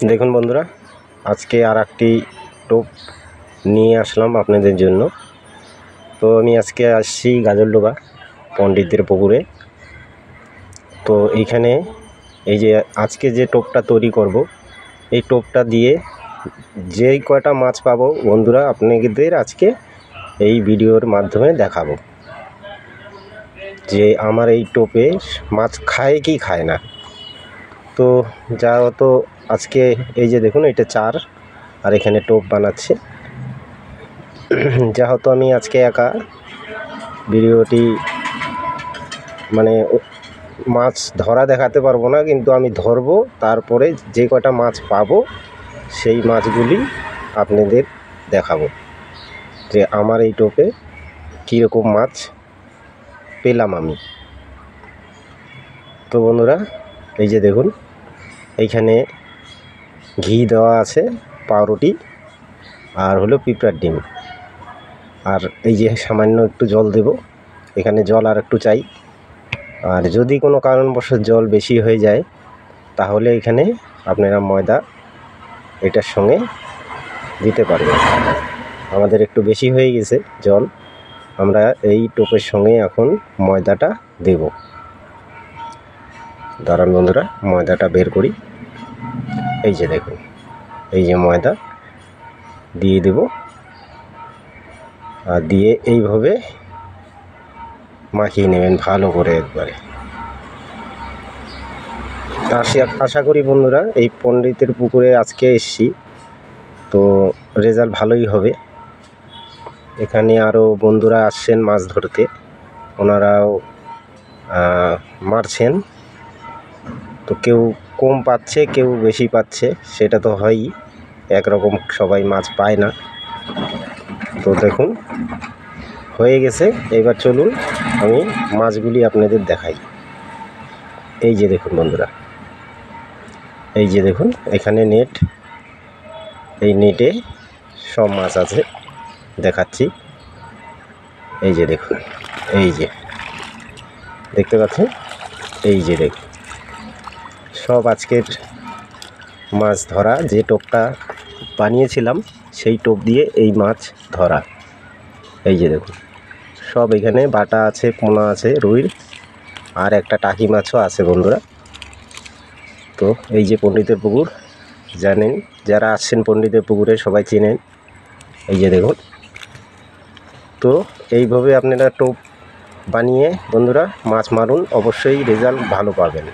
দেখুন বন্ধুরা, আজকে আর একটি টোপ নিয়ে আসলাম আপনাদের জন্য। তো আমি আজকে আসছি গাজলডোবা পণ্ডিতদের পুকুরে। তো এইখানে এই যে আজকে যে টোপটা তৈরি করব, এই টোপটা দিয়ে যেই কয়টা মাছ পাবো বন্ধুরা আপনাদের আজকে এই ভিডিওর মাধ্যমে দেখাবো যে আমার এই টোপে মাছ খায় কি খায় না। তো যা হতো আজকে এই যে দেখুন, এটা চার আর এখানে টোপ বানাচ্ছে। যা হতো আমি আজকে একা ভিডিওটি মানে মাছ ধরা দেখাতে পারবো না, কিন্তু আমি ধরবো, তারপরে যে কয়টা মাছ পাবো সেই মাছগুলি আপনাদের দেখাবো যে আমার এই টোপে কীরকম মাছ পেলাম আমি। তো বন্ধুরা এই যে দেখুন, এইখানে ঘি দেওয়া আছে, পাউরুটি আর হলো পিঁপড়ার ডিম, আর এই যে সামান্য একটু জল দেব। এখানে জল আর একটু চাই, আর যদি কোনো কারণবশত জল বেশি হয়ে যায় তাহলে এখানে আপনারা ময়দা এটার সঙ্গে দিতে পারবেন। আমাদের একটু বেশি হয়ে গেছে জল, আমরা এই টোপের সঙ্গে এখন ময়দাটা দেব। দাঁড়ান বন্ধুরা, ময়দাটা বের করি। এই যে দেখুন, এই যে ময়দা দিয়ে দেব, আর দিয়ে এইভাবে মাখিয়ে নেবেন ভালো করে একবারে। আশা করি বন্ধুরা এই পণ্ডিতের পুকুরে আজকে এসেছি তো রেজাল্ট ভালোই হবে। এখানে আরও বন্ধুরা আসছেন মাছ ধরতে, ওনারাও মারছেন। তো কেউ কম পাচ্ছে, কেউ বেশি পাচ্ছে, সেটা তো হয়ই, একরকম সবাই মাছ পায় না। তো দেখুন হয়ে গেছে, এবার চলুন আমি মাছগুলি আপনাদের দেখাই। এই যে দেখুন বন্ধুরা, এই যে দেখুন এখানে নেট, এই নেটে সব মাছ আছে, দেখাচ্ছি। এই যে দেখুন, এই যে দেখতে পাচ্ছেন, এই যে দেখুন সব আজকের মাছ ধরা। যে টোপটা বানিয়েছিলাম সেই টোপ দিয়ে এই মাছ ধরা। এই যে দেখুন সব এখানে বাটা আছে, পোনা আছে রুইর, আর একটা টাকি মাছও আছে বন্ধুরা। তো এই যে পণ্ডিতের পুকুর, জানেন যারা আসছেন পণ্ডিতের পুকুরে সবাই চেনেন। এই যে দেখুন, তো এইভাবে আপনারা টোপ বানিয়ে বন্ধুরা মাছ মারুন, অবশ্যই রেজাল্ট ভালো পাবেন।